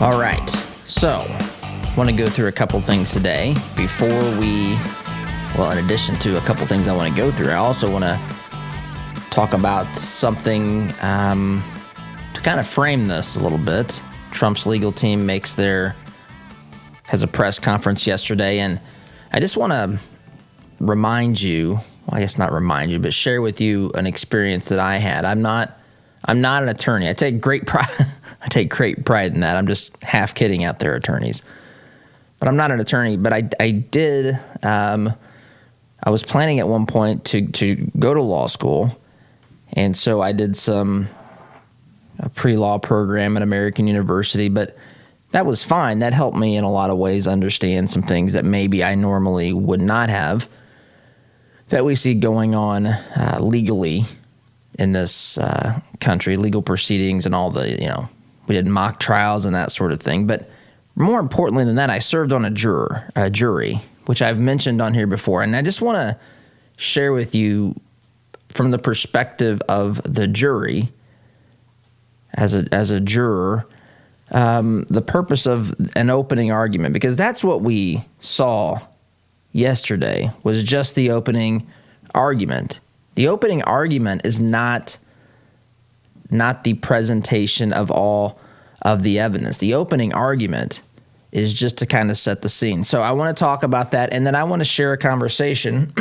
All right, so I want to go through a couple things today before in addition to a couple things I want to go through, I also want to talk about something to kind of frame this a little bit. Trump's legal team has a press conference yesterday, and I just want to remind you, well, I guess not remind you, but share with you an experience that I had. I'm not an attorney. I take great pride in that. I'm just half kidding out there, attorneys. But I'm not an attorney, but I did, I was planning at one point to go to law school. And so I did a pre-law program at American University, but that was fine. That helped me in a lot of ways understand some things that maybe I normally would not have, that we see going on legally in this country, legal proceedings and all the, we did mock trials and that sort of thing. But more importantly than that, I served on a jury, which I've mentioned on here before. And I just want to share with you from the perspective of the jury, as a juror, the purpose of an opening argument, because that's what we saw yesterday, was just the opening argument. The opening argument is not the presentation of all of the evidence. The opening argument is just to kind of set the scene. So I want to talk about that, and then I want to share a conversation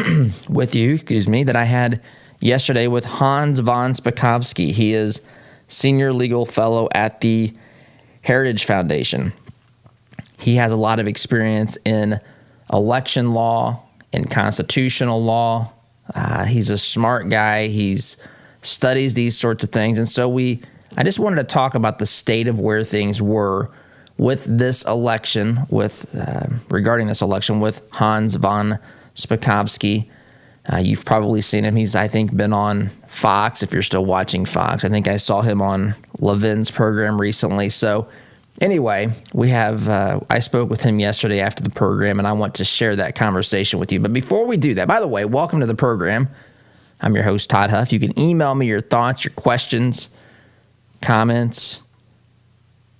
with you, that I had yesterday with Hans von Spakovsky. He is Senior Legal Fellow at the Heritage Foundation. He has a lot of experience in election law, in constitutional law. He's a smart guy. He's studies these sorts of things. And so I just wanted to talk about the state of where things were with this election, regarding this election with Hans von Spakovsky. You've probably seen him. He's, I think, been on Fox, if you're still watching Fox. I think I saw him on Levin's program recently. So anyway, I spoke with him yesterday after the program, and I want to share that conversation with you. But before we do that, by the way, welcome to the program. I'm your host, Todd Huff. You can email me your thoughts, your questions, comments,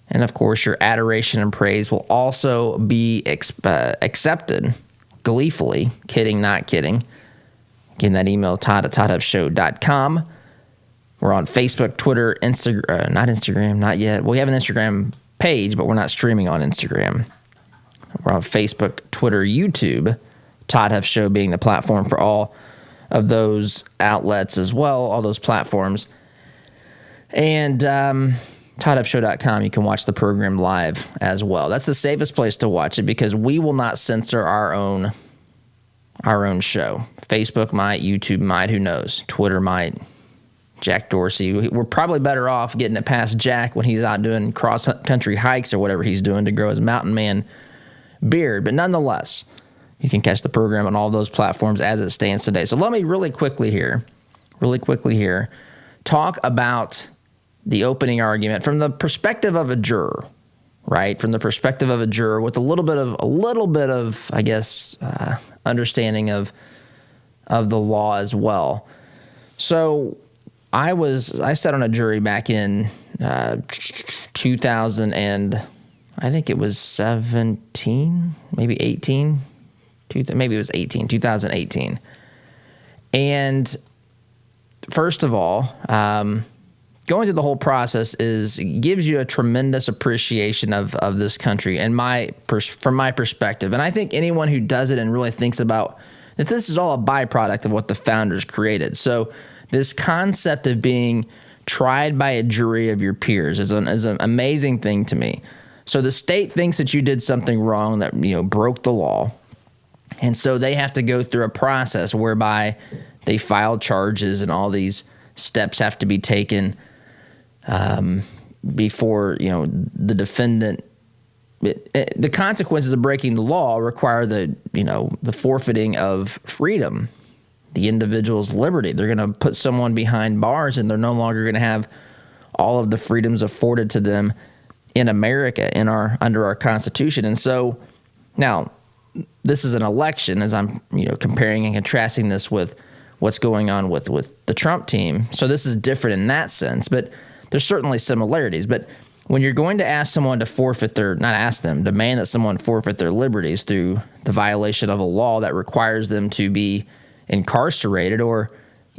and of course, your adoration and praise will also be accepted gleefully. Kidding, not kidding. Again, that email, todd@toddhuffshow.com. We're on Facebook, Twitter, Instagram, not Instagram, not yet. We have an Instagram page, but we're not streaming on Instagram. We're on Facebook, Twitter, YouTube, Todd Huff Show being the platform for all of those outlets as well, all those platforms. And toddhuffshow.com, you can watch the program live as well. That's the safest place to watch it because we will not censor our own show. Facebook might, YouTube might, who knows? Twitter might. Jack Dorsey. We're probably better off getting it past Jack when he's out doing cross-country hikes or whatever he's doing to grow his mountain man beard. But nonetheless, you can catch the program on all those platforms as it stands today. So let me really quickly here, talk about the opening argument from the perspective of a juror, right? From the perspective of a juror with a little bit of, I guess, understanding of the law as well. So I sat on a jury back in 2000 and I think it was 17, maybe 18. Maybe it was 2018. And first of all, going through the whole process gives you a tremendous appreciation of this country and from my perspective. And I think anyone who does it and really thinks about that this is all a byproduct of what the founders created. So this concept of being tried by a jury of your peers is an amazing thing to me. So the state thinks that you did something wrong, that broke the law. And so they have to go through a process whereby they file charges and all these steps have to be taken before, the defendant. The consequences of breaking the law require the forfeiting of freedom, the individual's liberty. They're going to put someone behind bars and they're no longer going to have all of the freedoms afforded to them in America under our Constitution. And so now this is an election, as I'm comparing and contrasting this with what's going on with the Trump team. So this is different in that sense, but there's certainly similarities. But when you're going to ask someone to demand that someone forfeit their liberties through the violation of a law that requires them to be incarcerated, or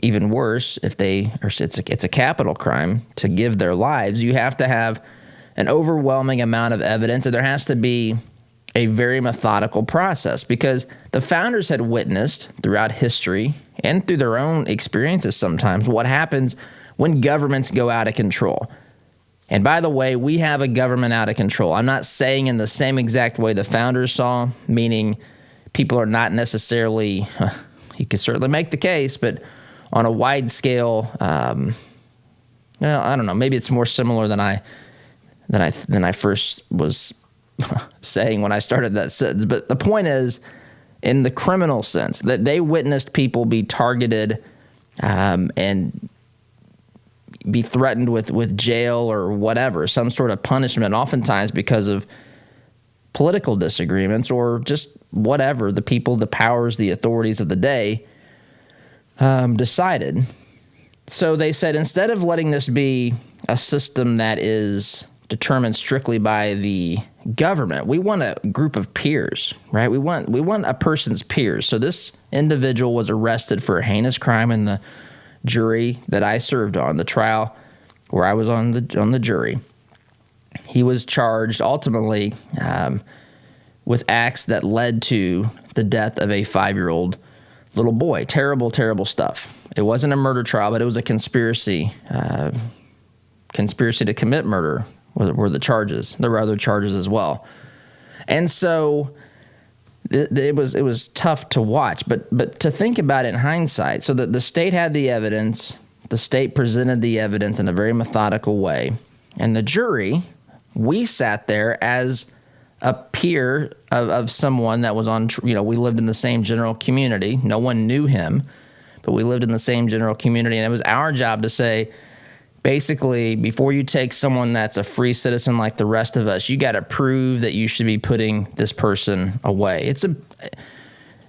even worse, it's a capital crime to give their lives, you have to have an overwhelming amount of evidence, and there has to be a very methodical process, because the founders had witnessed throughout history and through their own experiences sometimes what happens when governments go out of control. And by the way, we have a government out of control. I'm not saying in the same exact way the founders saw, meaning people are not necessarily, you could certainly make the case, but on a wide scale, I don't know, maybe it's more similar than I first was saying when I started that sentence. But the point is, in the criminal sense, that they witnessed people be targeted and be threatened with jail or whatever, some sort of punishment, oftentimes because of political disagreements or just whatever the people, the powers, the authorities of the day decided. So they said, instead of letting this be a system that is determined strictly by the government, we want a group of peers, right? We want a person's peers. So this individual was arrested for a heinous crime in the jury that I served on, the trial where I was on the jury. He was charged ultimately with acts that led to the death of a 5-year-old little boy. Terrible, terrible stuff. It wasn't a murder trial, but it was a conspiracy to commit murder were the charges. There were other charges as well. And so it was tough to watch, but to think about it in hindsight, so that the state had the evidence, the state presented the evidence in a very methodical way, and the jury, we sat there as a peer of someone that was on, we lived in the same general community. No one knew him, but we lived in the same general community, and it was our job to say, basically, before you take someone that's a free citizen like the rest of us, you got to prove that you should be putting this person away.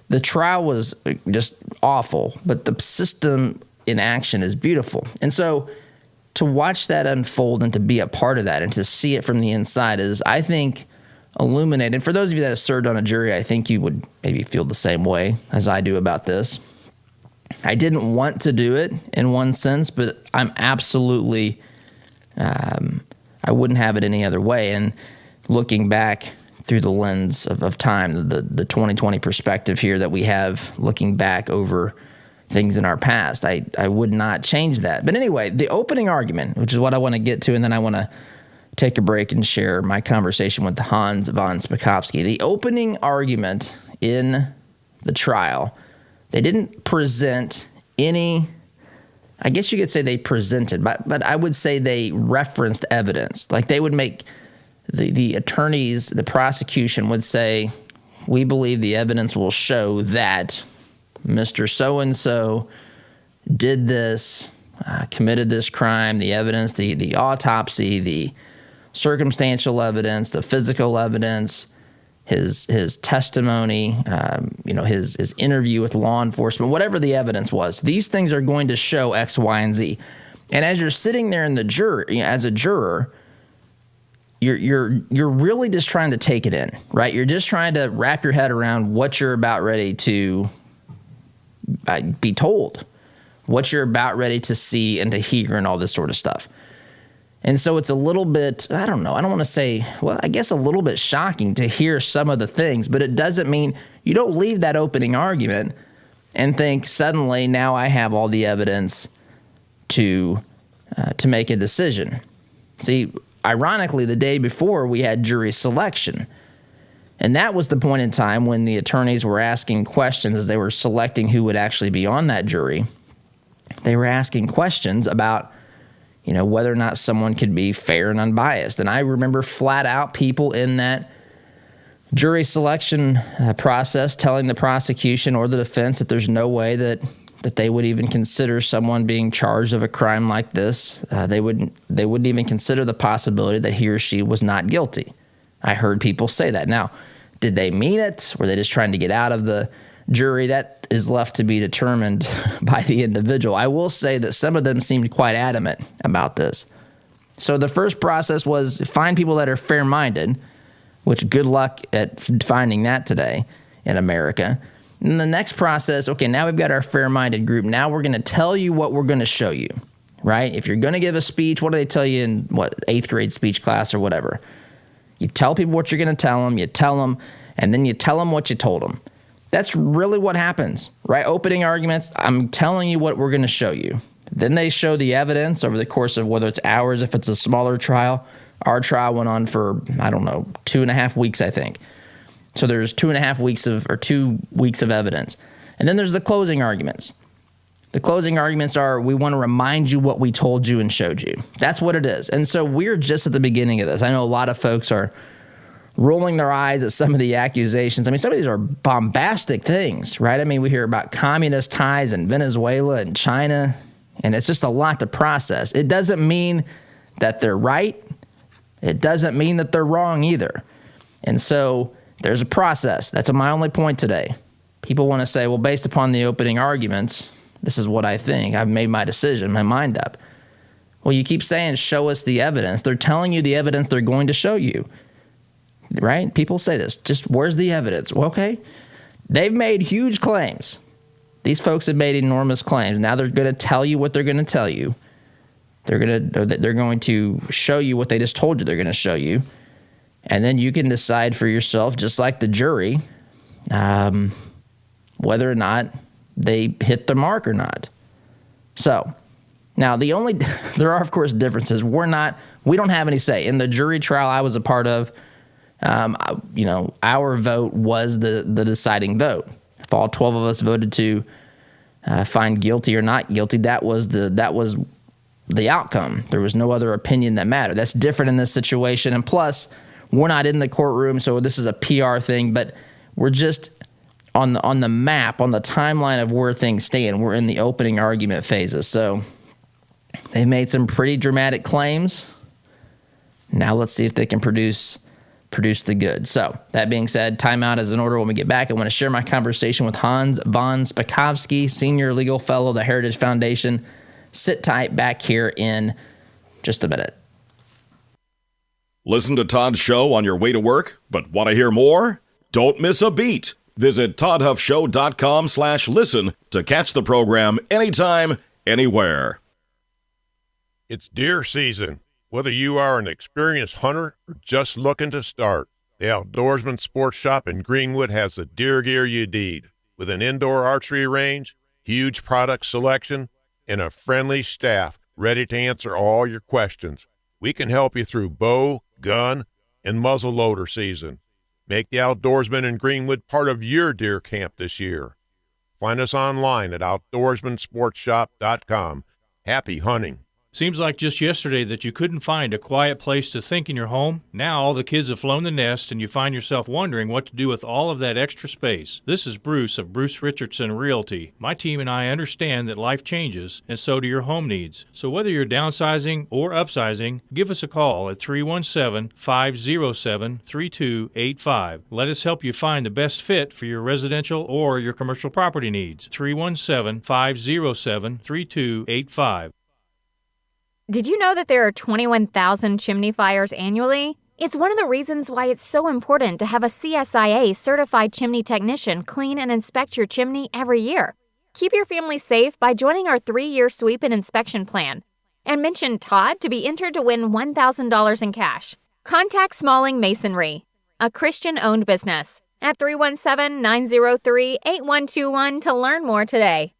The trial was just awful, but the system in action is beautiful. And so to watch that unfold and to be a part of that and to see it from the inside is, I think, illuminating. For those of you that have served on a jury, I think you would maybe feel the same way as I do about this. I didn't want to do it in one sense, but I'm absolutely, I wouldn't have it any other way. And looking back through the lens of time, the 2020 perspective here that we have looking back over things in our past, I would not change that. But anyway, the opening argument, which is what I want to get to, and then I want to take a break and share my conversation with Hans von Spakovsky. The opening argument in the trial, they didn't present any, I guess you could say they presented, but I would say they referenced evidence. Like they would make, the attorneys, the prosecution would say, we believe the evidence will show that Mr. So-and-so did this, committed this crime, the evidence, the autopsy, the circumstantial evidence, the physical evidence, his testimony, his interview with law enforcement, whatever the evidence was, these things are going to show X, Y, and Z. And as you're sitting there in the jury, as a juror, you're really just trying to take it in, right? You're just trying to wrap your head around what you're about ready to be told, what you're about ready to see and to hear, and all this sort of stuff. And so it's a little bit, I don't want to say, well, I guess a little bit shocking to hear some of the things, but it doesn't mean you don't leave that opening argument and think suddenly now I have all the evidence to make a decision. See, ironically, the day before we had jury selection, and that was the point in time when the attorneys were asking questions as they were selecting who would actually be on that jury. They were asking questions about whether or not someone could be fair and unbiased. And I remember flat out people in that jury selection process telling the prosecution or the defense that there's no way that they would even consider someone being charged of a crime like this. They wouldn't even consider the possibility that he or she was not guilty. I heard people say that. Now, did they mean it? Were they just trying to get out of the jury? That is left to be determined by the individual. I will say that some of them seemed quite adamant about this. So the first process was find people that are fair-minded, which good luck at finding that today in America. And the next process, okay, now we've got our fair-minded group. Now we're going to tell you what we're going to show you, right? If you're going to give a speech, what do they tell you in, 8th grade speech class or whatever? You tell people what you're going to tell them, and then you tell them what you told them. That's really what happens, right? Opening arguments, I'm telling you what we're going to show you. Then they show the evidence over the course of whether it's hours, if it's a smaller trial. Our trial went on for, 2.5 weeks, I think. So there's 2 weeks of evidence. And then there's the closing arguments. The closing arguments are, we want to remind you what we told you and showed you. That's what it is. And so we're just at the beginning of this. I know a lot of folks are rolling their eyes at some of the accusations. I mean, some of these are bombastic things, right? I mean, we hear about communist ties in Venezuela and China, and it's just a lot to process. It doesn't mean that they're right. It doesn't mean that they're wrong either. And so there's a process. That's my only point today. People want to say, well, based upon the opening arguments, this is what I think. I've made my decision, my mind up. Well, you keep saying, show us the evidence. They're telling you the evidence they're going to show you, right? People say this, just where's the evidence? Well, okay. They've made huge claims. These folks have made enormous claims. Now they're going to tell you what they're going to tell you. They're going to show you what they just told you they're going to show you. And then you can decide for yourself, just like the jury, whether or not they hit the mark or not. So now there are, of course, differences. We don't have any say. In the jury trial I was a part of, our vote was the deciding vote. If all 12 of us voted to find guilty or not guilty, that was the outcome. There was no other opinion that mattered. That's different in this situation. And plus, we're not in the courtroom, so this is a PR thing, but we're just on the map, on the timeline of where things stand. We're in the opening argument phases. So they made some pretty dramatic claims. Now let's see if they can produce the good. So that being said, timeout is in order. When we get back, I want to share my conversation with Hans von Spakovsky, Senior Legal Fellow of the Heritage Foundation. Sit tight, back here in just a minute. Listen to Todd's show on your way to work, but want to hear more? Don't miss a beat. Visit toddhuffshow.com/listen to catch the program anytime, anywhere. It's deer season. Whether you are an experienced hunter or just looking to start, the Outdoorsman Sports Shop in Greenwood has the deer gear you need. With an indoor archery range, huge product selection, and a friendly staff ready to answer all your questions, we can help you through bow, gun, and muzzleloader season. Make the Outdoorsman in Greenwood part of your deer camp this year. Find us online at outdoorsmansportshop.com. Happy hunting. Seems like just yesterday that you couldn't find a quiet place to think in your home. Now all the kids have flown the nest and you find yourself wondering what to do with all of that extra space. This is Bruce of Bruce Richardson Realty. My team and I understand that life changes, and so do your home needs. So whether you're downsizing or upsizing, give us a call at 317-507-3285. Let us help you find the best fit for your residential or your commercial property needs. 317-507-3285. Did you know that there are 21,000 chimney fires annually? It's one of the reasons why it's so important to have a CSIA certified chimney technician clean and inspect your chimney every year. Keep your family safe by joining our 3-year sweep and inspection plan. And mention Todd to be entered to win $1,000 in cash. Contact Smalling Masonry, a Christian-owned business, at 317-903-8121 to learn more today.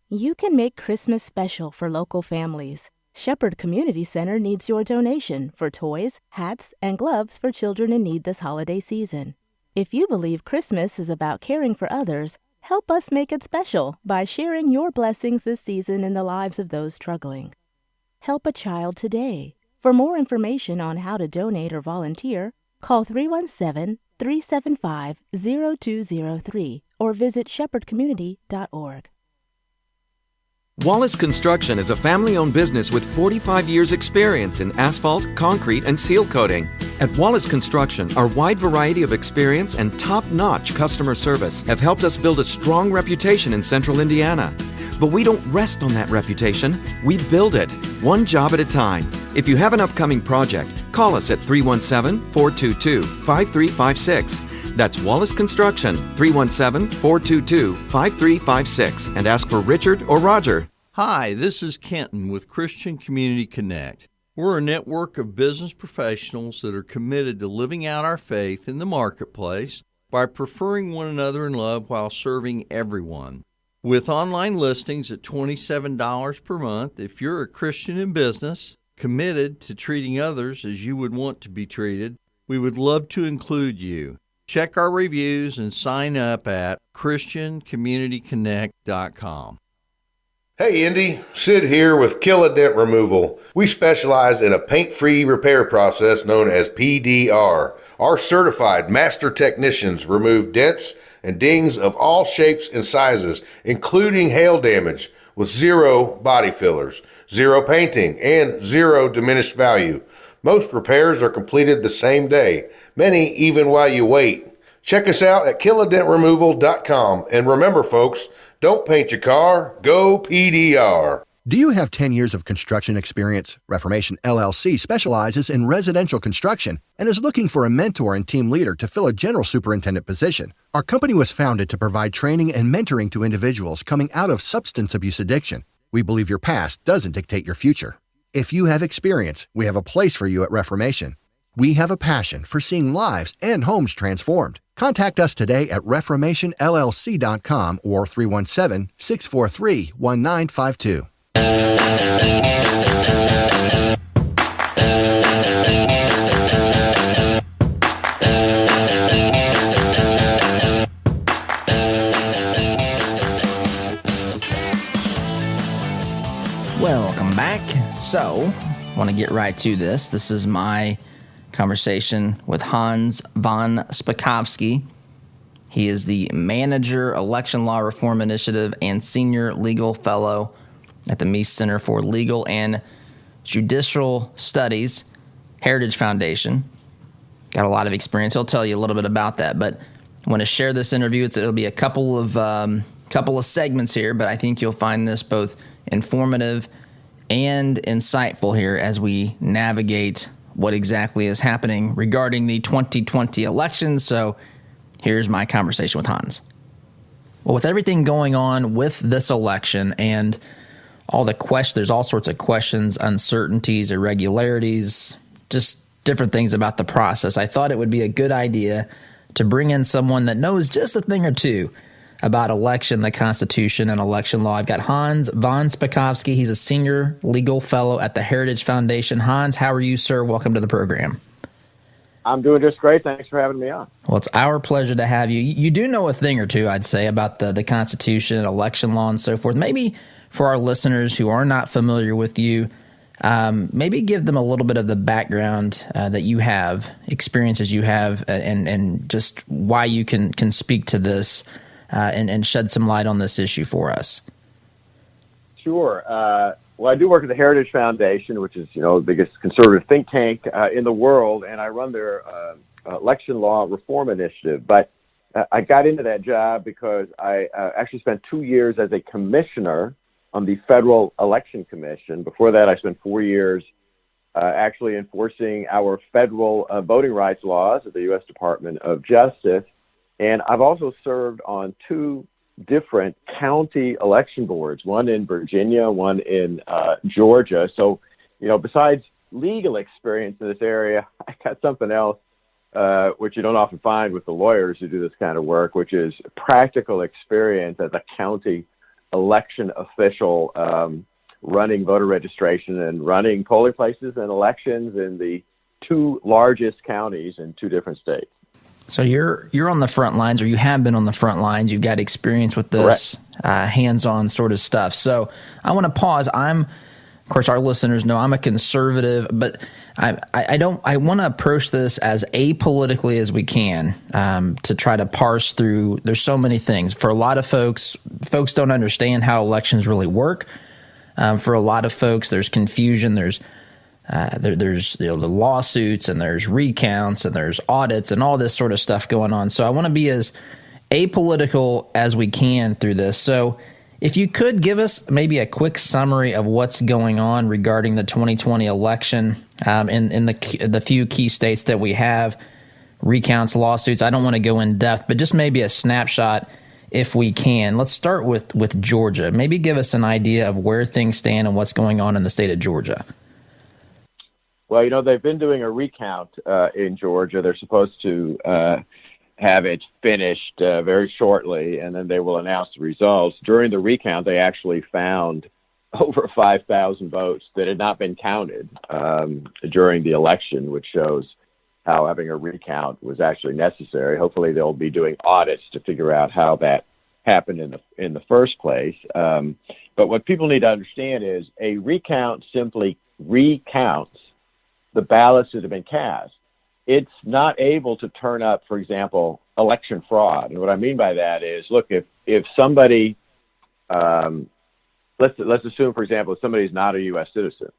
You can make Christmas special for local families. Shepherd Community Center needs your donation for toys, hats, and gloves for children in need this holiday season. If you believe Christmas is about caring for others, help us make it special by sharing your blessings this season in the lives of those struggling. Help a child today. For more information on how to donate or volunteer, call 317-375-0203 or visit shepherdcommunity.org. Wallace Construction is a family-owned business with 45 years' experience in asphalt, concrete, and seal coating. At Wallace Construction, our wide variety of experience and top-notch customer service have helped us build a strong reputation in Central Indiana. But we don't rest on that reputation. We build it, one job at a time. If you have an upcoming project, call us at 317-422-5356. That's Wallace Construction, 317-422-5356. And ask for Richard or Roger. Hi, this is Kenton with Christian Community Connect. We're a network of business professionals that are committed to living out our faith in the marketplace by preferring one another in love while serving everyone. With online listings at $27 per month, if you're a Christian in business, committed to treating others as you would want to be treated, we would love to include you. Check our reviews and sign up at ChristianCommunityConnect.com. Hey Indy, Sid here with Kill a Dent Removal. We specialize in a paint-free repair process known as PDR. Our certified master technicians remove dents and dings of all shapes and sizes, including hail damage, with zero body fillers, zero painting, and zero diminished value. Most repairs are completed the same day, many even while you wait. Check us out at killadentremoval.com. And remember, folks, don't paint your car, go PDR. Do you have 10 years of construction experience? Reformation LLC specializes in residential construction and is looking for a mentor and team leader to fill a general superintendent position. Our company was founded to provide training and mentoring to individuals coming out of substance abuse addiction. We believe your past doesn't dictate your future. If you have experience, we have a place for you at Reformation. We have a passion for seeing lives and homes transformed. Contact us today at reformationllc.com or 317-643-1952. Welcome back. So, want to get right to this. This is my conversation with Hans von Spakovsky. He is the Manager, Election Law Reform Initiative, and Senior Legal Fellow at the Meese Center for Legal and Judicial Studies, Heritage Foundation. Got a lot of experience. He'll tell you a little bit about that, but I want to share this interview. It'll be a couple of segments here, but I think you'll find this both informative and insightful here as we navigate what exactly is happening regarding the 2020 election. So here's my conversation with Hans. Well, with everything going on with this election and all the there's all sorts of questions, uncertainties, irregularities, just different things about the process. I thought it would be a good idea to bring in someone that knows just a thing or two about election, the Constitution, and election law. I've got Hans von Spakovsky. He's a senior legal fellow at the Heritage Foundation. Hans, how are you, sir? Welcome to the program. I'm doing just great. Thanks for having me on. Well, it's our pleasure to have you. You do know a thing or two, I'd say, about the Constitution, election law, and so forth. Maybe for our listeners who are not familiar with you, maybe give them a little bit of the background that you have, experiences you have, and just why you can speak to this and shed some light on this issue for us. Sure. Well, I do work at the Heritage Foundation, which is, the biggest conservative think tank in the world, and I run their election law reform initiative. But I got into that job because I actually spent 2 years as a commissioner on the Federal Election Commission. Before that, I spent 4 years actually enforcing our federal voting rights laws at the U.S. Department of Justice. And I've also served on 2 different county election boards, one in Virginia, one in Georgia. So, besides legal experience in this area, I got something else, which you don't often find with the lawyers who do this kind of work, which is practical experience as a county election official, running voter registration and running polling places and elections in the 2 largest counties in 2 different states. So you're on the front lines, or you have been on the front lines. You've got experience with this hands-on sort of stuff. So I want to pause. Of course, our listeners know I'm a conservative, but I want to approach this as apolitically as we can to try to parse through. There's so many things. For a lot of folks don't understand how elections really work. For a lot of folks, there's confusion. There's the lawsuits, and there's recounts, and there's audits, and all this sort of stuff going on. So I want to be as apolitical as we can through this. So If you could give us maybe a quick summary of what's going on regarding the 2020 election in the few key states that we have, recounts, lawsuits. I don't want to go in depth, but just maybe a snapshot if we can. Let's start with Georgia. Maybe give us an idea of where things stand and what's going on in the state of Georgia. Well, they've been doing a recount in Georgia. They're supposed to have it finished very shortly, and then they will announce the results. During the recount, they actually found over 5,000 votes that had not been counted during the election, which shows how having a recount was actually necessary. Hopefully, they'll be doing audits to figure out how that happened in the first place. But what people need to understand is a recount simply recounts the ballots that have been cast. It's not able to turn up, for example, election fraud. And what I mean by that is, look, if somebody, let's assume, for example, if somebody's not a U.S. citizen,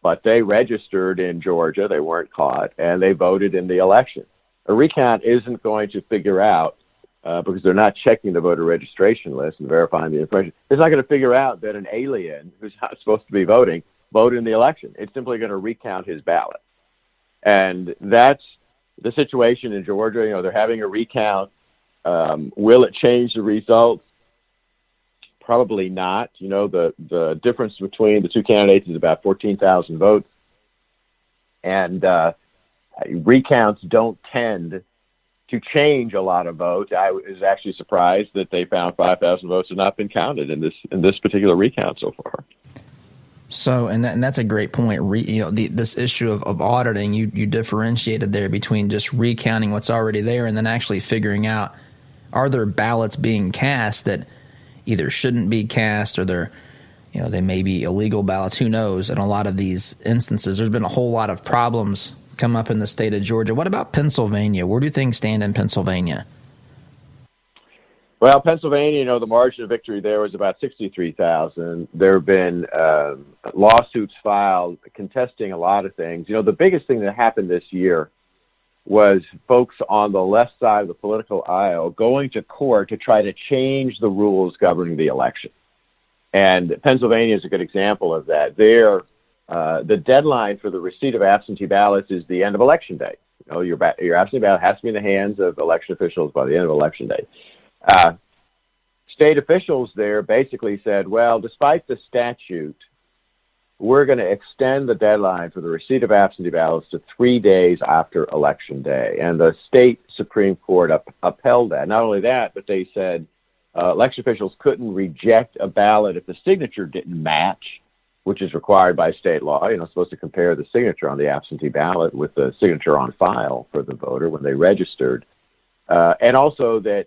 but they registered in Georgia, they weren't caught, and they voted in the election. A recount isn't going to figure out, because they're not checking the voter registration list and verifying the information, it's not going to figure out that an alien who's not supposed to be voting voted in the election. It's simply going to recount his ballot. And that's the situation in Georgia. They're having a recount. Will it change the results? Probably not. The difference between the two candidates is about 14,000 votes. And recounts don't tend to change a lot of votes. I was actually surprised that they found 5,000 votes had not been counted in this particular recount so far. So, and that's a great point. This issue of auditing, you differentiated there between just recounting what's already there and then actually figuring out, are there ballots being cast that either shouldn't be cast, or they may be illegal ballots, who knows. In a lot of these instances, there's been a whole lot of problems come up in the state of Georgia. What about Pennsylvania? Where do things stand in Pennsylvania? Well, Pennsylvania, the margin of victory there was about 63,000. There have been lawsuits filed contesting a lot of things. The biggest thing that happened this year was folks on the left side of the political aisle going to court to try to change the rules governing the election. And Pennsylvania is a good example of that. There, the deadline for the receipt of absentee ballots is the end of Election Day. Your absentee ballot has to be in the hands of election officials by the end of Election Day. State officials there basically said, well, despite the statute, we're going to extend the deadline for the receipt of absentee ballots to 3 days after Election Day. And the state Supreme Court upheld that. Not only that, but they said election officials couldn't reject a ballot if the signature didn't match, which is required by state law. Supposed to compare the signature on the absentee ballot with the signature on file for the voter when they registered. And also that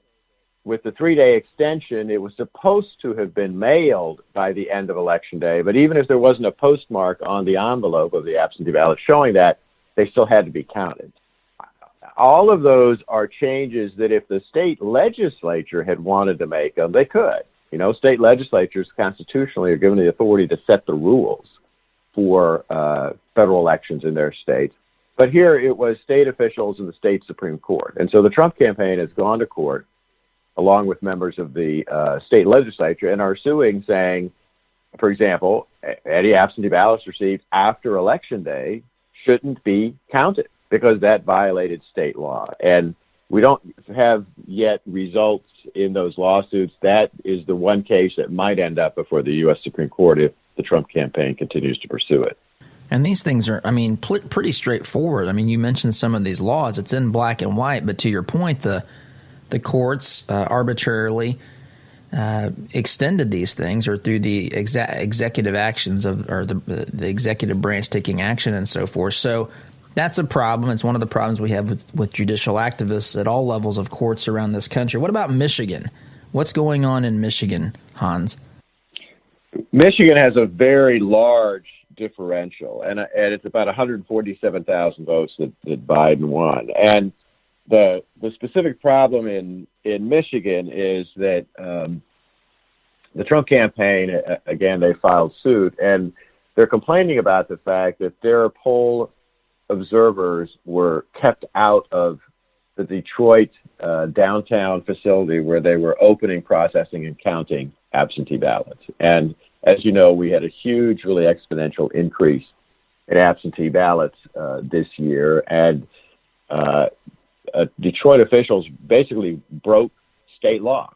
with the 3-day extension, it was supposed to have been mailed by the end of Election Day. But even if there wasn't a postmark on the envelope of the absentee ballot showing that, they still had to be counted. All of those are changes that if the state legislature had wanted to make them, they could. State legislatures constitutionally are given the authority to set the rules for federal elections in their states. But here it was state officials and the state Supreme Court. And so the Trump campaign has gone to court along with members of the state legislature, and are suing, saying, for example, any absentee ballots received after Election Day shouldn't be counted because that violated state law. And we don't have yet results in those lawsuits. That is the one case that might end up before the U.S. Supreme Court if the Trump campaign continues to pursue it. And these things are, pretty straightforward. You mentioned some of these laws. It's in black and white, but to your point, the courts arbitrarily extended these things, or through the executive actions or the executive branch taking action and so forth. So that's a problem. It's one of the problems we have with judicial activists at all levels of courts around this country. What about Michigan? What's going on in Michigan, Hans? Michigan has a very large differential, and it's about 147,000 votes that Biden won. And the specific problem in Michigan is that the Trump campaign, again, they filed suit, and they're complaining about the fact that their poll observers were kept out of the Detroit downtown facility where they were opening, processing, and counting absentee ballots. And as you know, we had a huge, really exponential increase in absentee ballots this year. And Detroit officials basically broke state law.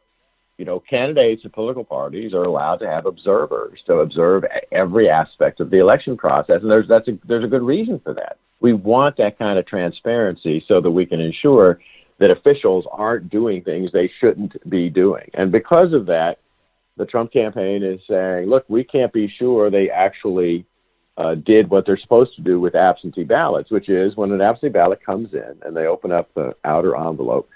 You know, candidates and political parties are allowed to have observers to observe every aspect of the election process, and there's a good reason for that. We want that kind of transparency so that we can ensure that officials aren't doing things they shouldn't be doing. And because of that, the Trump campaign is saying, look, we can't be sure they actually did what they're supposed to do with absentee ballots, which is when an absentee ballot comes in and they open up the outer envelope,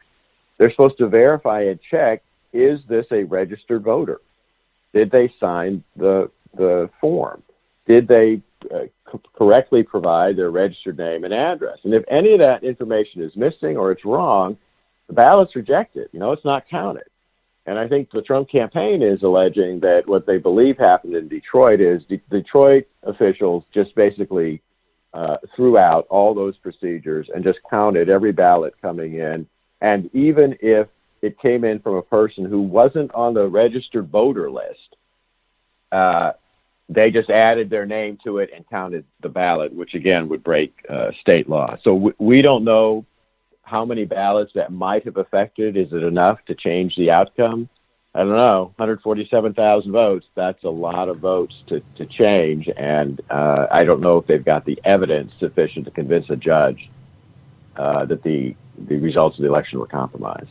they're supposed to verify and check, is this a registered voter? Did they sign the form? Did they correctly provide their registered name and address? And if any of that information is missing or it's wrong, the ballot's rejected. You know, it's not counted. And I think the Trump campaign is alleging that what they believe happened in Detroit is Detroit officials just basically threw out all those procedures and just counted every ballot coming in. And even if it came in from a person who wasn't on the registered voter list, they just added their name to it and counted the ballot, which again would break state law. So we don't know how many ballots that might have affected. Is it enough to change the outcome? I don't know. 147,000 votes, that's a lot of votes to change. And I don't know if they've got the evidence sufficient to convince a judge that the results of the election were compromised.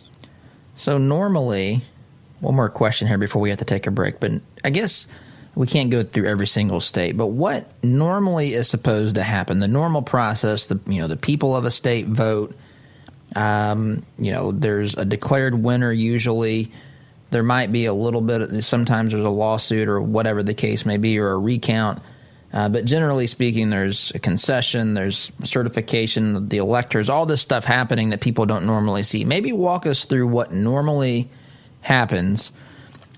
So normally, one more question here before we have to take a break, but I guess we can't go through every single state, but what normally is supposed to happen? The normal process, the people of a state vote, there's a declared winner usually. There might be a little bit, sometimes there's a lawsuit or whatever the case may be, or a recount. But generally speaking, there's a concession, there's certification of the electors, all this stuff happening that people don't normally see. Maybe walk us through what normally happens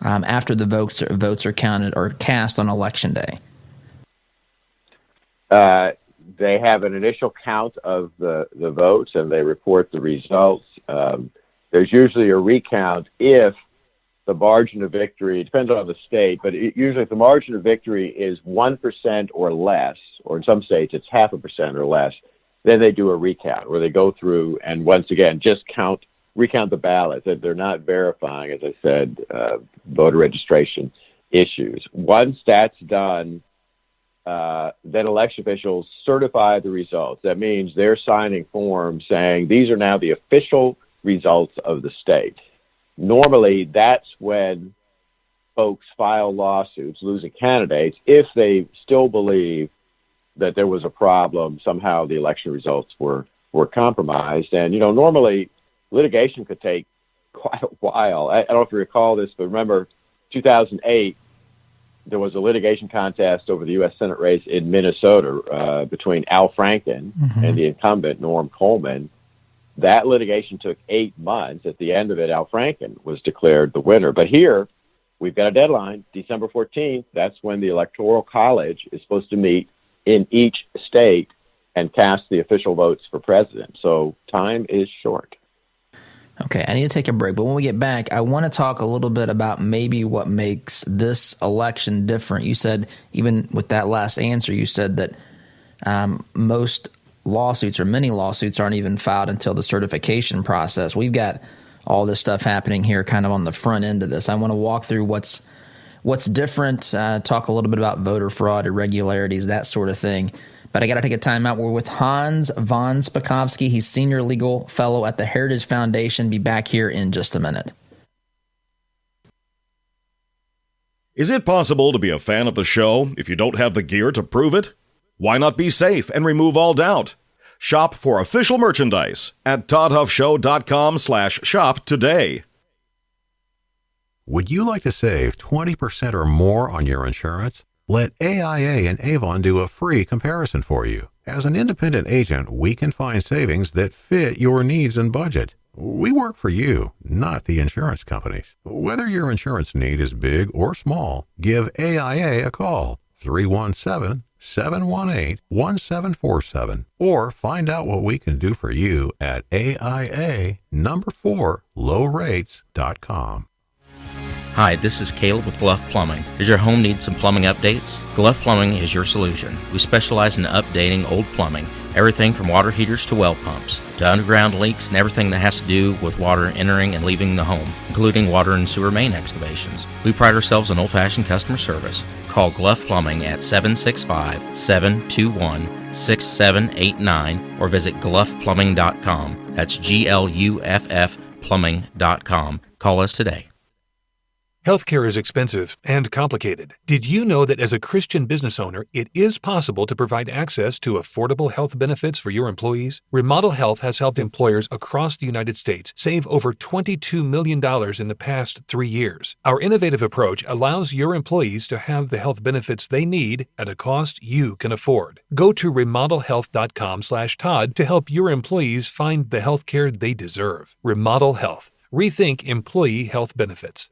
after the votes are counted or cast on Election Day. They have an initial count of the votes, and they report the results. There's usually a recount if the margin of victory, it depends on the state, but usually if the margin of victory is 1% or less, or in some states it's 0.5% or less, then they do a recount where they go through and once again just recount the ballots. They're not verifying, as I said, voter registration issues. Once that's done, then election officials certify the results. That means they're signing forms saying these are now the official results of the state. Normally, that's when folks file lawsuits, losing candidates, if they still believe that there was a problem, somehow the election results were compromised. And, normally litigation could take quite a while. I don't know if you recall this, but remember 2008, there was a litigation contest over the U.S. Senate race in Minnesota between Al Franken and the incumbent, Norm Coleman. That litigation took 8 months. At the end of it, Al Franken was declared the winner. But here, we've got a deadline, December 14th. That's when the Electoral College is supposed to meet in each state and cast the official votes for president. So time is short. Okay, I need to take a break. But when we get back, I want to talk a little bit about maybe what makes this election different. You said, even with that last answer, you said that most lawsuits or many lawsuits aren't even filed until the certification process. We've got all this stuff happening here kind of on the front end of this. I want to walk through what's different, talk a little bit about voter fraud, irregularities, that sort of thing. But I got to take a time out. We're with Hans von Spakovsky. He's Senior Legal Fellow at the Heritage Foundation. Be back here in just a minute. Is it possible to be a fan of the show if you don't have the gear to prove it? Why not be safe and remove all doubt? Shop for official merchandise at toddhuffshow.com/shop today. Would you like to save 20% or more on your insurance? Let AIA and Avon do a free comparison for you. As an independent agent, we can find savings that fit your needs and budget. We work for you, not the insurance companies. Whether your insurance need is big or small, give AIA a call. 317 888-718-1747 or find out what we can do for you at AIA4lowrates.com. Hi, this is Caleb with Gluff Plumbing. Does your home need some plumbing updates? Gluff Plumbing is your solution. We specialize in updating old plumbing, everything from water heaters to well pumps, to underground leaks and everything that has to do with water entering and leaving the home, including water and sewer main excavations. We pride ourselves on old-fashioned customer service. Call Gluff Plumbing at 765-721-6789 or visit gluffplumbing.com. That's GLUFF plumbing.com. Call us today. Healthcare is expensive and complicated. Did you know that as a Christian business owner, it is possible to provide access to affordable health benefits for your employees? Remodel Health has helped employers across the United States save over $22 million in the past 3 years. Our innovative approach allows your employees to have the health benefits they need at a cost you can afford. Go to remodelhealth.com/Todd to help your employees find the healthcare they deserve. Remodel Health. Rethink employee health benefits.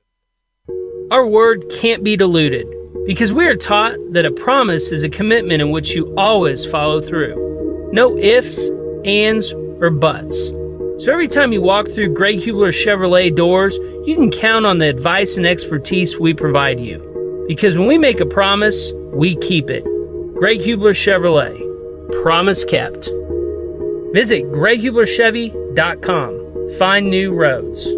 Our word can't be diluted because we are taught that a promise is a commitment in which you always follow through. No ifs, ands, or buts. So every time you walk through Greg Hubler Chevrolet doors, you can count on the advice and expertise we provide you. Because when we make a promise, we keep it. Greg Hubler Chevrolet. Promise kept. Visit GregHublerChevy.com. Find new roads.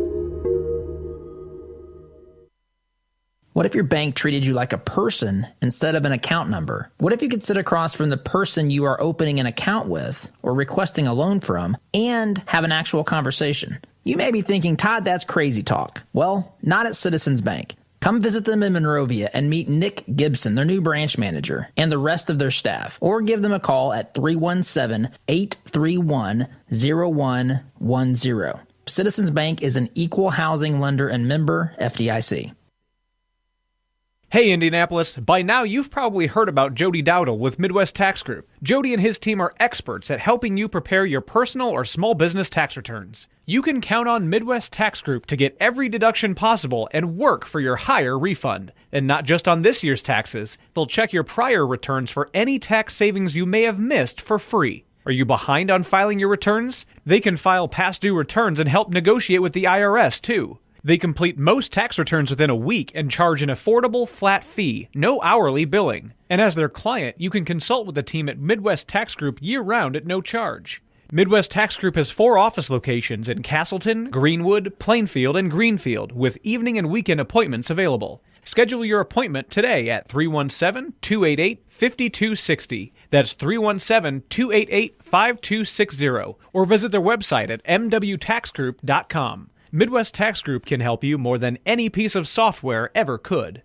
What if your bank treated you like a person instead of an account number? What if you could sit across from the person you are opening an account with or requesting a loan from and have an actual conversation? You may be thinking, Todd, that's crazy talk. Well, not at Citizens Bank. Come visit them in Monrovia and meet Nick Gibson, their new branch manager, and the rest of their staff. Or give them a call at 317-831-0110. Citizens Bank is an equal housing lender and member FDIC. Hey Indianapolis, by now you've probably heard about Jody Dowdle with Midwest Tax Group. Jody and his team are experts at helping you prepare your personal or small business tax returns. You can count on Midwest Tax Group to get every deduction possible and work for your higher refund. And not just on this year's taxes, they'll check your prior returns for any tax savings you may have missed for free. Are you behind on filing your returns? They can file past due returns and help negotiate with the IRS too. They complete most tax returns within a week and charge an affordable, flat fee, no hourly billing. And as their client, you can consult with the team at Midwest Tax Group year-round at no charge. Midwest Tax Group has 4 office locations in Castleton, Greenwood, Plainfield, and Greenfield, with evening and weekend appointments available. Schedule your appointment today at 317-288-5260. That's 317-288-5260. Or visit their website at mwtaxgroup.com. Midwest Tax Group can help you more than any piece of software ever could.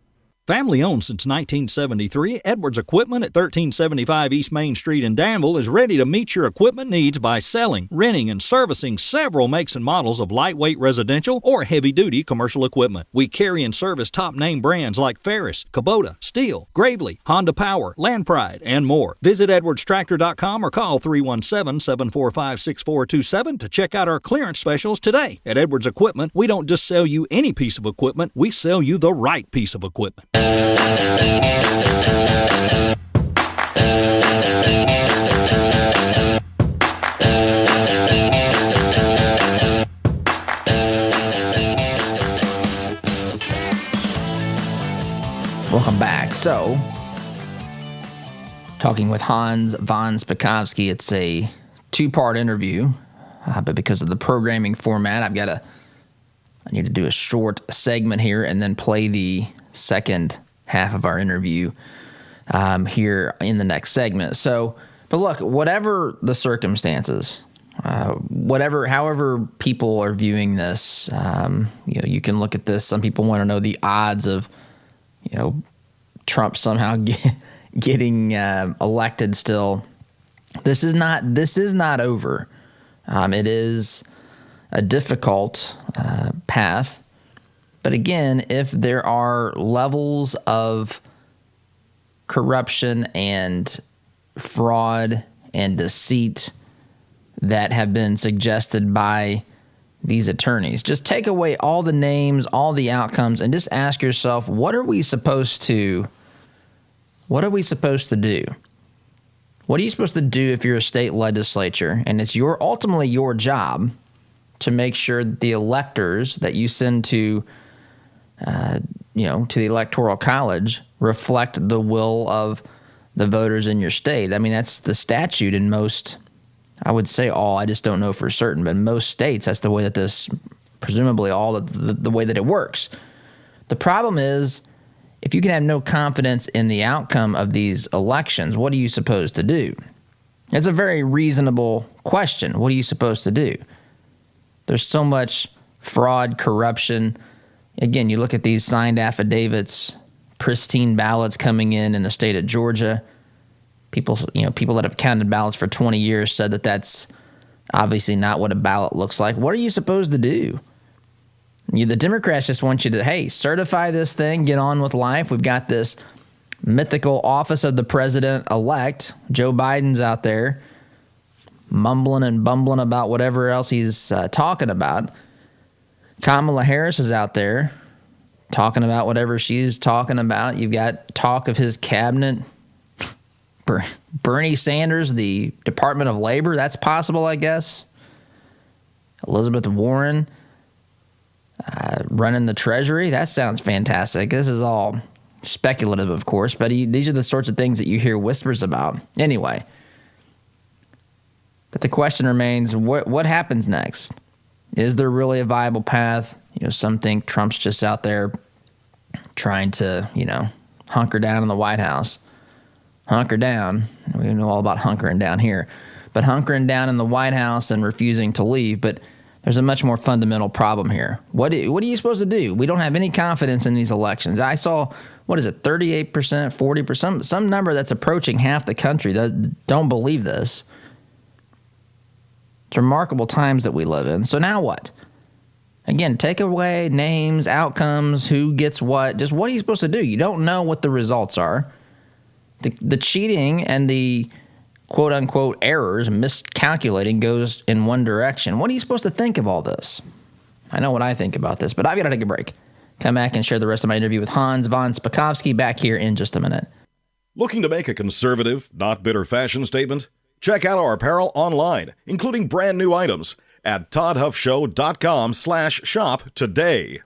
Family owned since 1973, Edwards Equipment at 1375 East Main Street in Danville is ready to meet your equipment needs by selling, renting, and servicing several makes and models of lightweight residential or heavy-duty commercial equipment. We carry and service top-name brands like Ferris, Kubota, Steel, Gravely, Honda Power, Land Pride, and more. Visit edwardstractor.com or call 317-745-6427 to check out our clearance specials today. At Edwards Equipment, we don't just sell you any piece of equipment, we sell you the right piece of equipment. Welcome back. So, talking with Hans von Spakovsky, it's a 2-part interview, but because of the programming format, I need to do a short segment here and then play the second half of our interview here in the next segment. So, but look, whatever the circumstances, however people are viewing this, you can look at this. Some people want to know the odds of, Trump somehow getting elected still. This is not over. It is a difficult path. But again, if there are levels of corruption and fraud and deceit that have been suggested by these attorneys, just take away all the names, all the outcomes, and just ask yourself, what are we supposed to do? What are you supposed to do if you're a state legislature and it's ultimately your job to make sure that the electors that you send to the Electoral College reflect the will of the voters in your state? I mean, that's the statute in most, I would say all, I just don't know for certain, but in most states, that's the way that this, presumably all the way that it works. The problem is, if you can have no confidence in the outcome of these elections, what are you supposed to do? It's a very reasonable question. What are you supposed to do? There's so much fraud, corruption. Again, you look at these signed affidavits, pristine ballots coming in the state of Georgia. People that have counted ballots for 20 years said that that's obviously not what a ballot looks like. What are you supposed to do? The Democrats just want you to, hey, certify this thing, get on with life. We've got this mythical office of the president-elect. Joe Biden's out there mumbling and bumbling about whatever else he's talking about. Kamala Harris is out there talking about whatever she's talking about. You've got talk of his cabinet. Bernie Sanders, the Department of Labor, that's possible, I guess. Elizabeth Warren running the Treasury. That sounds fantastic. This is all speculative, of course, but these are the sorts of things that you hear whispers about. Anyway, but the question remains, what happens next? Is there really a viable path? Some think Trump's just out there trying to, hunker down in the White House. Hunker down. We know all about hunkering down here. But hunkering down in the White House and refusing to leave. But there's a much more fundamental problem here. What are you supposed to do? We don't have any confidence in these elections. I saw, 38%, 40%, some number that's approaching half the country that don't believe this. It's remarkable times that we live in. So now what? Again, take away names, outcomes, who gets what. Just what are you supposed to do? You don't know what the results are. The cheating and the quote-unquote errors, miscalculating, goes in one direction. What are you supposed to think of all this? I know what I think about this, but I've got to take a break. Come back and share the rest of my interview with Hans von Spakovsky back here in just a minute. Looking to make a conservative, not bitter fashion statement? Check out our apparel online, including brand new items, at toddhuffshow.com/shop today.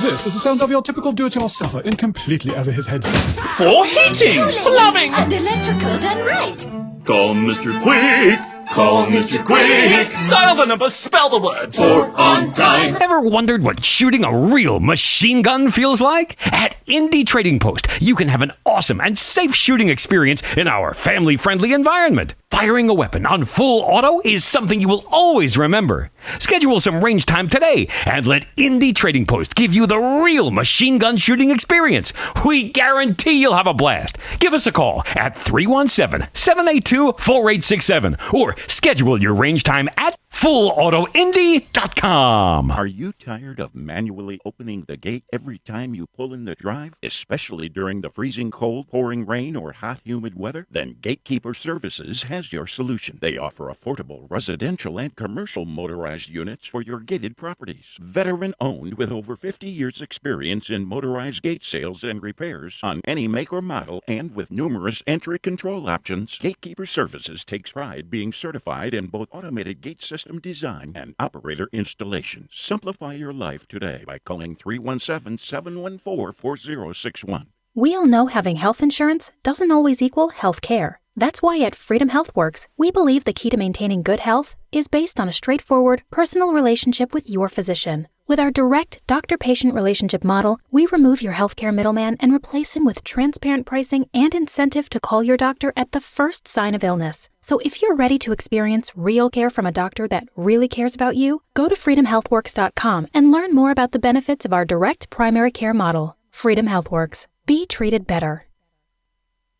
This is the sound of your typical do-it-yourselfer in completely over his head. For heating, plumbing, and electrical done right. Call Mr. Quick. Call Mr. Quick. Dial the number, spell the words. For on time. Ever wondered what shooting a real machine gun feels like? At Indie Trading Post, you can have an awesome and safe shooting experience in our family-friendly environment. Firing a weapon on full auto is something you will always remember. Schedule some range time today and let Indie Trading Post give you the real machine gun shooting experience. We guarantee you'll have a blast. Give us a call at 317-782-4867 or schedule your range time at fullautoindy.com. Are you tired of manually opening the gate every time you pull in the drive, especially during the freezing cold, pouring rain, or hot, humid weather? Then Gatekeeper Services has your solution. They offer affordable residential and commercial motorized units for your gated properties. Veteran-owned with over 50 years' experience in motorized gate sales and repairs on any make or model, and with numerous entry control options, Gatekeeper Services takes pride being certified in both automated gate system design and operator installation. Simplify your life today by calling 317-714-4061. We all know having health insurance doesn't always equal health care. That's why at Freedom HealthWorks, we believe the key to maintaining good health is based on a straightforward, personal relationship with your physician. With our direct doctor-patient relationship model, we remove your healthcare middleman and replace him with transparent pricing and incentive to call your doctor at the first sign of illness. So if you're ready to experience real care from a doctor that really cares about you, go to freedomhealthworks.com and learn more about the benefits of our direct primary care model. Freedom HealthWorks. Be treated better.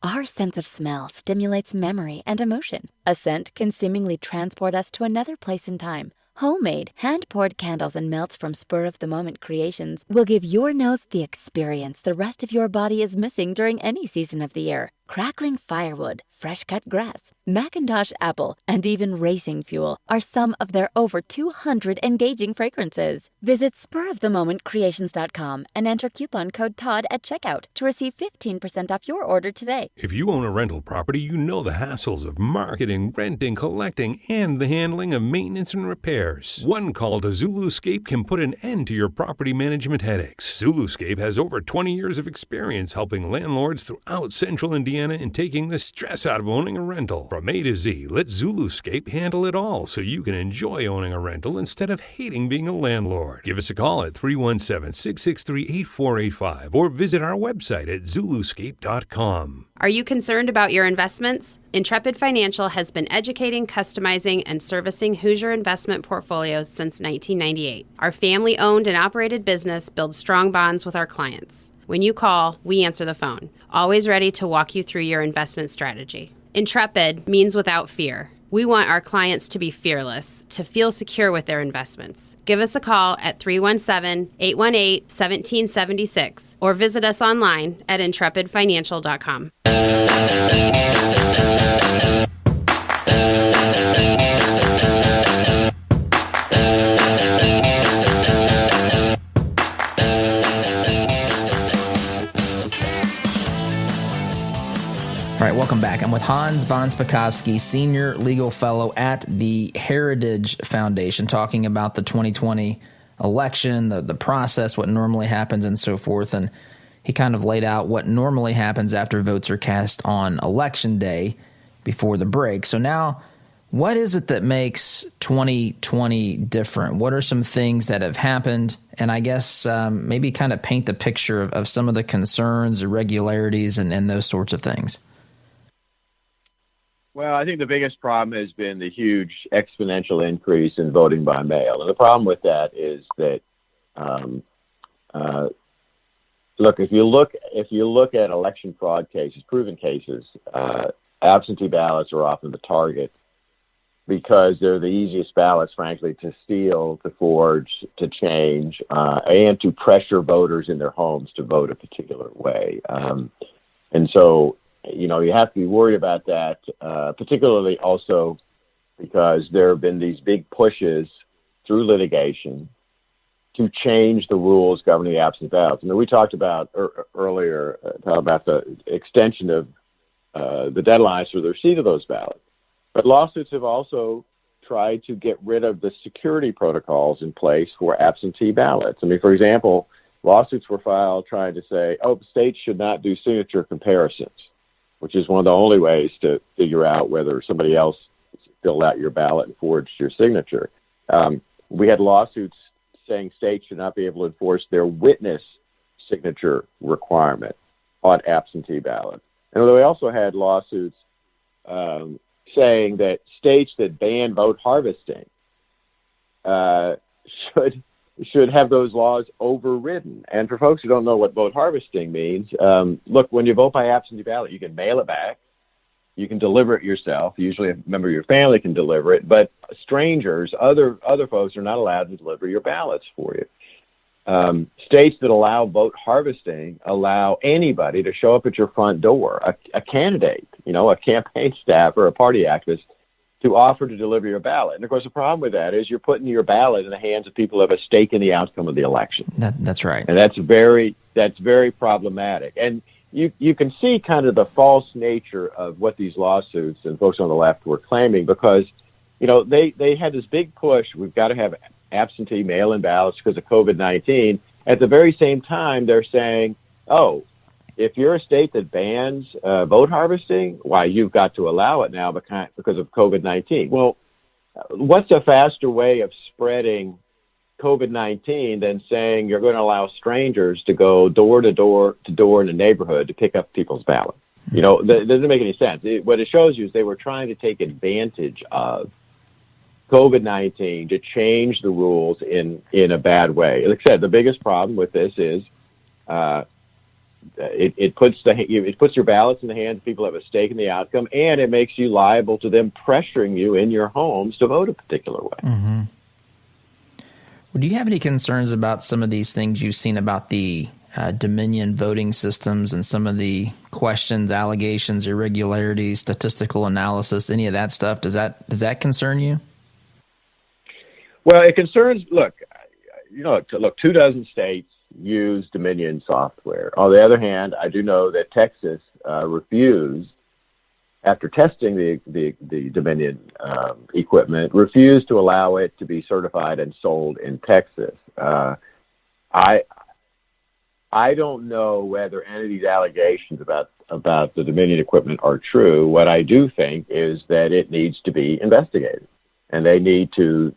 Our sense of smell stimulates memory and emotion. A scent can seemingly transport us to another place in time. Homemade, hand-poured candles and melts from spur-of-the-moment creations will give your nose the experience the rest of your body is missing during any season of the year. Crackling firewood, fresh cut grass, Macintosh apple, and even racing fuel are some of their over 200 engaging fragrances. Visit spurofthemomentcreations.com and enter coupon code TODD at checkout to receive 15% off your order today. If you own a rental property, you know the hassles of marketing, renting, collecting, and the handling of maintenance and repairs. One call to Zuluscape can put an end to your property management headaches. Zuluscape has over 20 years of experience helping landlords throughout Central Indiana and taking the stress out of owning a rental. From A to Z, let Zuluscape handle it all so you can enjoy owning a rental instead of hating being a landlord. Give us a call at 317-663-8485 or visit our website at Zuluscape.com. Are you concerned about your investments? Intrepid Financial has been educating, customizing, and servicing Hoosier investment portfolios since 1998. Our family-owned and operated business builds strong bonds with our clients. When you call, we answer the phone, always ready to walk you through your investment strategy. Intrepid means without fear. We want our clients to be fearless, to feel secure with their investments. Give us a call at 317-818-1776 or visit us online at intrepidfinancial.com. All right, welcome back. I'm with Hans von Spakovsky, Senior Legal Fellow at the Heritage Foundation, talking about the 2020 election, the process, what normally happens, and so forth. And he kind of laid out what normally happens after votes are cast on Election Day before the break. So now, what is it that makes 2020 different? What are some things that have happened? And I guess maybe kind of paint the picture of some of the concerns, irregularities, and those sorts of things. Well, I think the biggest problem has been the huge exponential increase in voting by mail. And the problem with that is that, look, if you look at election fraud cases, proven cases, absentee ballots are often the target because they're the easiest ballots, frankly, to steal, to forge, to change, and to pressure voters in their homes to vote a particular way. And so, you know, you have to be worried about that, particularly also because there have been these big pushes through litigation to change the rules governing the absentee ballots. I mean, we talked about earlier about the extension of the deadlines for the receipt of those ballots. But lawsuits have also tried to get rid of the security protocols in place for absentee ballots. I mean, for example, lawsuits were filed trying to say, states should not do signature comparisons, which is one of the only ways to figure out whether somebody else filled out your ballot and forged your signature. We had lawsuits saying states should not be able to enforce their witness signature requirement on absentee ballots. And we also had lawsuits saying that states that ban vote harvesting should have those laws overridden. And for folks who don't know what vote harvesting means, look, when you vote by absentee ballot, you can mail it back. You can deliver it yourself. Usually a member of your family can deliver it, but strangers, other folks are not allowed to deliver your ballots for you. States that allow vote harvesting allow anybody to show up at your front door, a candidate, a campaign staff or a party activist, to offer to deliver your ballot. And of course, the problem with that is you're putting your ballot in the hands of people who have a stake in the outcome of the election. That's right. And that's very problematic. And you can see kind of the false nature of what these lawsuits and folks on the left were claiming because, they had this big push. We've got to have absentee mail-in ballots because of COVID-19. At the very same time, they're saying, if you're a state that bans vote harvesting, why, you've got to allow it now because of COVID-19. Well, what's a faster way of spreading COVID-19 than saying you're going to allow strangers to go door to door in the neighborhood to pick up people's ballots? That doesn't make any sense. What it shows you is they were trying to take advantage of COVID-19 to change the rules in a bad way. Like I said, the biggest problem with this is it puts your ballots in the hands of people who have a stake in the outcome, and it makes you liable to them pressuring you in your homes to vote a particular way. Mm-hmm. Well, do you have any concerns about some of these things you've seen about the Dominion voting systems and some of the questions, allegations, irregularities, statistical analysis, any of that stuff? Does that concern you? Well, it concerns. Look, 24 states use Dominion software. On the other hand, I do know that Texas refused, after testing the Dominion equipment, refused to allow it to be certified and sold in Texas. I don't know whether any of these allegations about the Dominion equipment are true. What I do think is that it needs to be investigated, and they need to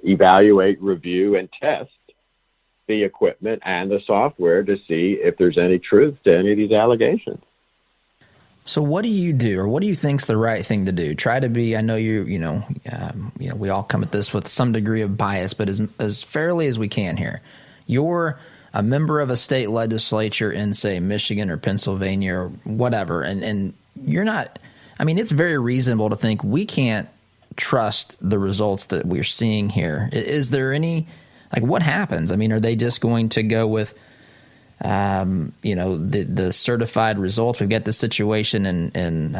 evaluate, review, and test the equipment and the software to see if there's any truth to any of these allegations. So what do you do, or what do you think's the right thing to do? Try to be, I know we all come at this with some degree of bias, but as fairly as we can here. You're a member of a state legislature in, say, Michigan or Pennsylvania or whatever, and you're not, I mean, it's very reasonable to think we can't trust the results that we're seeing here. Is there any, what happens? I mean, are they just going to go with, the certified results? We've got this situation in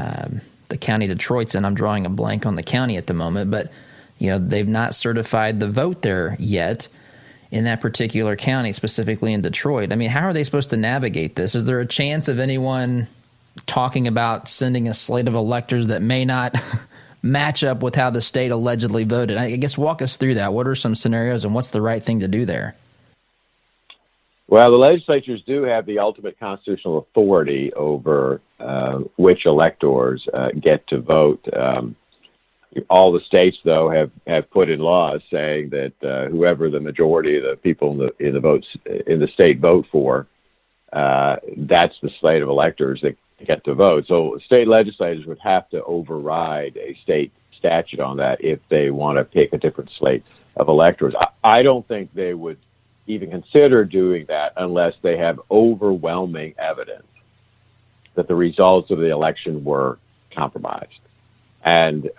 the county Detroit's in. I'm drawing a blank on the county at the moment, but, they've not certified the vote there yet in that particular county, specifically in Detroit. I mean, how are they supposed to navigate this? Is there a chance of anyone talking about sending a slate of electors that may not match up with how the state allegedly voted? I guess walk us through that. What are some scenarios, and what's the right thing to do there? Well, the legislatures do have the ultimate constitutional authority over which electors get to vote. All the states, though, have put in laws saying that whoever the majority of the people in the state vote for, that's the slate of electors that get to vote. So state legislators would have to override a state statute on that if they want to pick a different slate of electors. I don't think they would even consider doing that unless they have overwhelming evidence that the results of the election were compromised. And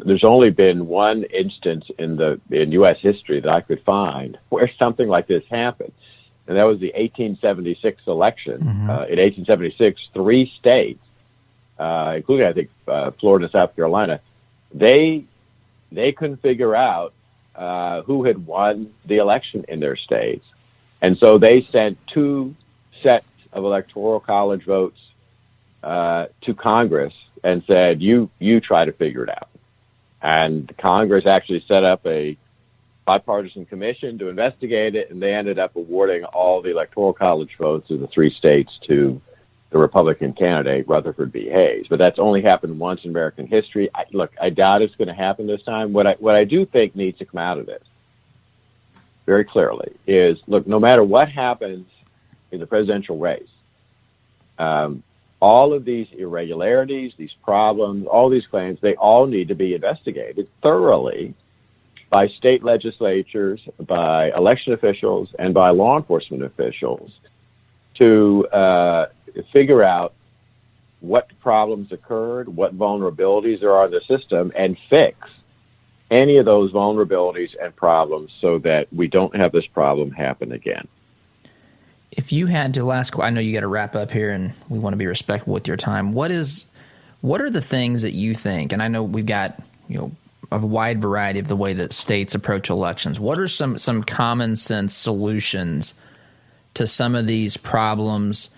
there's only been one instance in U.S. history that I could find where something like this happened, and that was the 1876 election. In 1876, 3 states, including I think Florida and South Carolina, they couldn't figure out who had won the election in their states, and so they sent 2 sets of electoral college votes to Congress and said, you try to figure it out. And Congress actually set up a bipartisan commission to investigate it, and they ended up awarding all the electoral college votes of the 3 states to the Republican candidate, Rutherford B. Hayes. But that's only happened once in American history. I doubt it's going to happen this time. What I do think needs to come out of this very clearly is, no matter what happens in the presidential race, all of these irregularities, these problems, all these claims, they all need to be investigated thoroughly by state legislatures, by election officials, and by law enforcement officials to figure out what problems occurred, what vulnerabilities there are in the system, and fix any of those vulnerabilities and problems so that we don't have this problem happen again. If you had to I know you got to wrap up here, and we want to be respectful with your time. What are the things that you think? And I know we've got a wide variety of the way that states approach elections. What are some common sense solutions to some of these problems,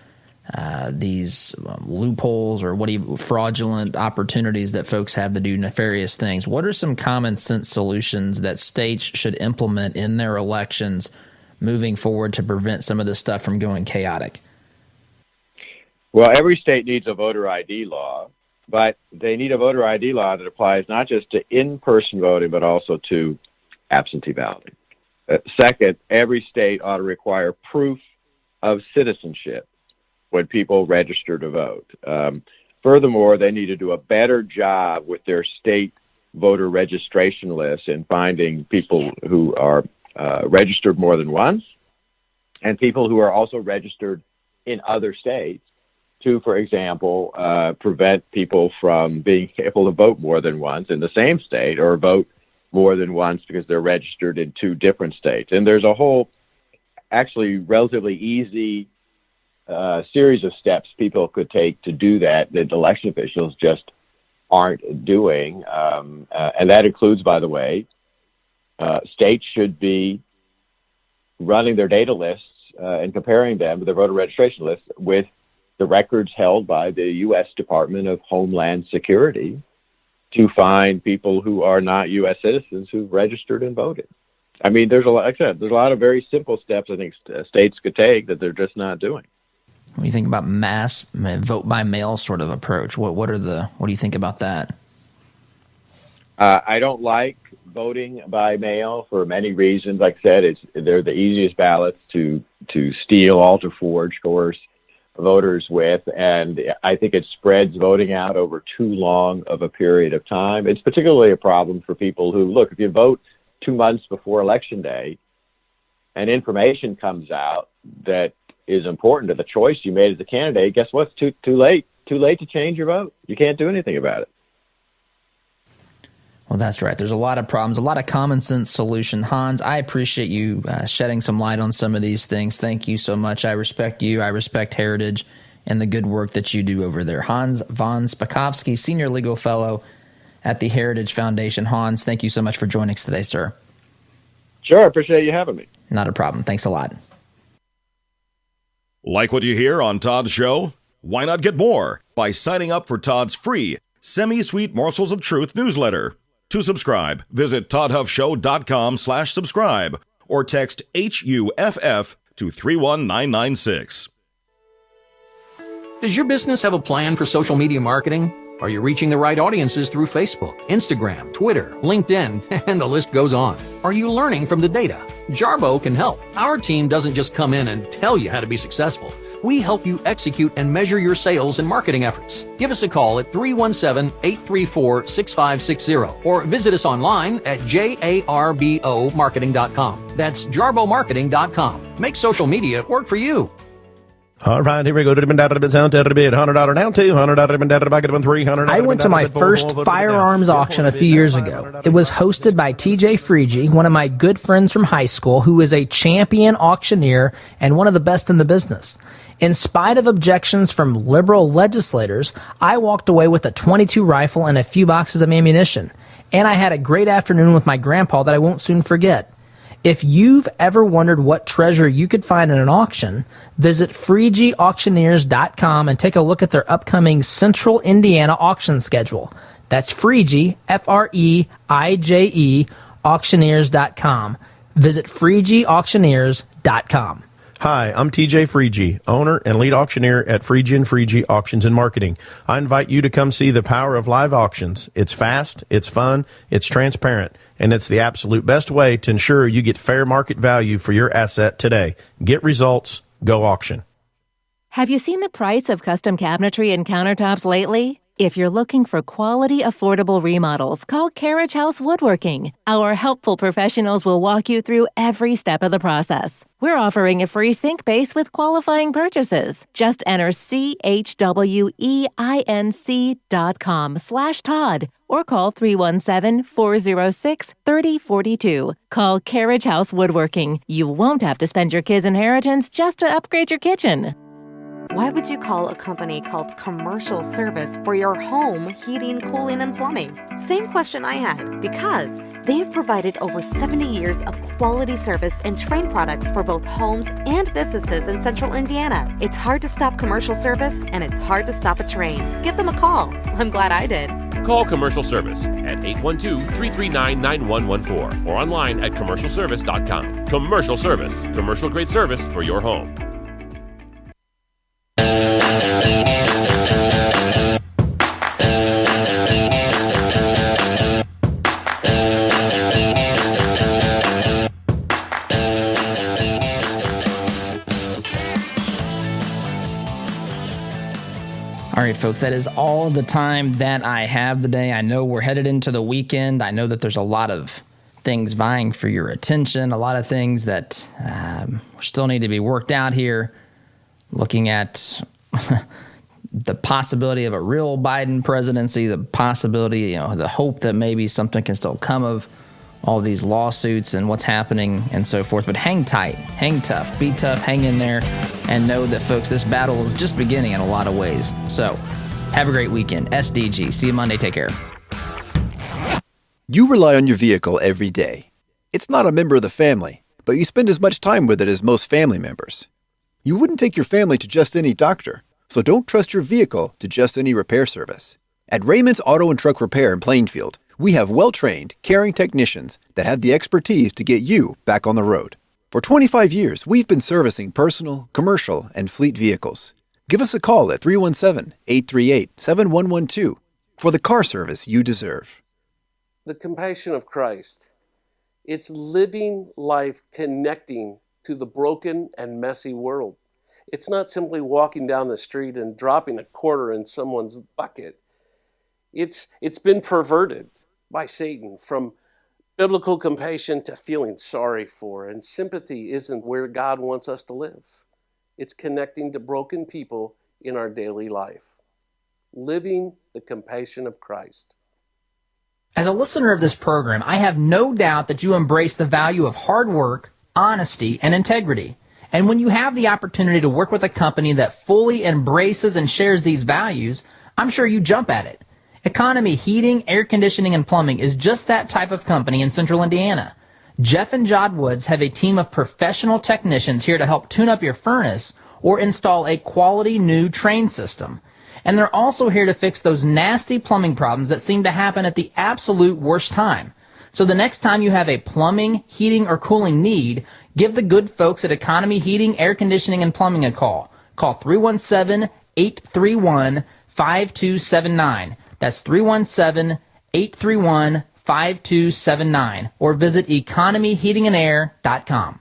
these loopholes, or fraudulent opportunities that folks have to do nefarious things? What are some common sense solutions that states should implement in their elections moving forward to prevent some of this stuff from going chaotic? Well, every state needs a voter ID law, but they need a voter ID law that applies not just to in-person voting, but also to absentee balloting. Second, every state ought to require proof of citizenship when people register to vote. Furthermore, they need to do a better job with their state voter registration lists in finding people who are registered more than once, and people who are also registered in other states to, for example, prevent people from being able to vote more than once in the same state, or vote more than once because they're registered in 2 different states. And there's a whole, actually relatively easy series of steps people could take to do that election officials just aren't doing. And that includes, by the way, states should be running their data lists and comparing them with their voter registration lists with the records held by the U.S. Department of Homeland Security to find people who are not U.S. citizens who've registered and voted. I mean, there's a lot of very simple steps I think states could take that they're just not doing. What do you think about mass vote by mail sort of approach? What do you think about that? I don't like voting by mail for many reasons. Like I said, they're the easiest ballots to steal, alter, forge, coerce voters with, and I think it spreads voting out over too long of a period of time. It's particularly a problem for people who, look, if you vote 2 months before Election Day and information comes out that is important to the choice you made as a candidate, guess what? It's too late. Too late to change your vote. You can't do anything about it. Well, that's right. There's a lot of problems, a lot of common sense solution. Hans, I appreciate you shedding some light on some of these things. Thank you so much. I respect you. I respect Heritage and the good work that you do over there. Hans von Spakovsky, Senior Legal Fellow at the Heritage Foundation. Hans, thank you so much for joining us today, sir. Sure. I appreciate you having me. Not a problem. Thanks a lot. Like what you hear on Todd's show? Why not get more by signing up for Todd's free Semi-Sweet Morsels of Truth newsletter? To subscribe, visit toddhuffshow.com/subscribe or text HUFF to 31996. Does your business have a plan for social media marketing? Are you reaching the right audiences through Facebook, Instagram, Twitter, LinkedIn, and the list goes on? Are you learning from the data? Jarbo can help. Our team doesn't just come in and tell you how to be successful. We help you execute and measure your sales and marketing efforts. Give us a call at 317-834-6560 or visit us online at jarbomarketing.com. That's jarbomarketing.com. Make social media work for you. All right, here we go. $100 down, $200 I went to my first firearms auction a few years ago. It was hosted by TJ Freege, one of my good friends from high school, who is a champion auctioneer and one of the best in the business. In spite of objections from liberal legislators, I walked away with a .22 rifle and a few boxes of ammunition. And I had a great afternoon with my grandpa that I won't soon forget. If you've ever wondered what treasure you could find in an auction, visit FreegeAuctioneers.com and take a look at their upcoming Central Indiana auction schedule. That's Freege, F-R-E-I-J-E, auctioneers.com. Visit FreegeAuctioneers.com. Hi, I'm TJ Freege, owner and lead auctioneer at Freege & Freege Auctions and Marketing. I invite you to come see the power of live auctions. It's fast, it's fun, it's transparent, and it's the absolute best way to ensure you get fair market value for your asset today. Get results, go auction. Have you seen the price of custom cabinetry and countertops lately? If you're looking for quality, affordable remodels, call Carriage House Woodworking. Our helpful professionals will walk you through every step of the process. We're offering a free sink base with qualifying purchases. Just enter CHWEINC.com/Todd or call 317-406-3042. Call Carriage House Woodworking. You won't have to spend your kids' inheritance just to upgrade your kitchen. Why would you call a company called Commercial Service for your home heating, cooling, and plumbing? Same question I had, because they have provided over 70 years of quality service and trained products for both homes and businesses in Central Indiana. It's hard to stop Commercial Service, and it's hard to stop a train. Give them a call. I'm glad I did. Call Commercial Service at 812-339-9114 or online at commercialservice.com. Commercial Service, commercial-grade service for your home. All right, folks, that is all the time that I have today. I know we're headed into the weekend. I know that there's a lot of things vying for your attention, a lot of things that still need to be worked out here. Looking at the possibility of a real Biden presidency, the possibility, the hope that maybe something can still come of all these lawsuits and what's happening and so forth. But hang tight, hang tough, be tough, hang in there. and know that, folks, this battle is just beginning in a lot of ways. So have a great weekend. SDG. See you Monday. Take care. You rely on your vehicle every day. It's not a member of the family, but you spend as much time with it as most family members. You wouldn't take your family to just any doctor, so don't trust your vehicle to just any repair service. At Raymond's Auto and Truck Repair in Plainfield, we have well-trained, caring technicians that have the expertise to get you back on the road. For 25 years, we've been servicing personal, commercial, and fleet vehicles. Give us a call at 317-838-7112 for the car service you deserve. The compassion of Christ. It's living life connecting to the broken and messy world. It's not simply walking down the street and dropping a quarter in someone's bucket. It's been perverted by Satan from biblical compassion to feeling sorry for, and sympathy isn't where God wants us to live. It's connecting to broken people in our daily life. Living the compassion of Christ. As a listener of this program, I have no doubt that you embrace the value of hard work, honesty, and integrity. And when you have the opportunity to work with a company that fully embraces and shares these values, I'm sure you jump at it. Economy Heating, Air Conditioning, and Plumbing is just that type of company in Central Indiana. Jeff and Jod Woods have a team of professional technicians here to help tune up your furnace or install a quality new train system. And they're also here to fix those nasty plumbing problems that seem to happen at the absolute worst time. So the next time you have a plumbing, heating, or cooling need, give the good folks at Economy Heating, Air Conditioning, and Plumbing a call. Call 317-831-5279. That's 317-831-5279. Or visit economyheatingandair.com.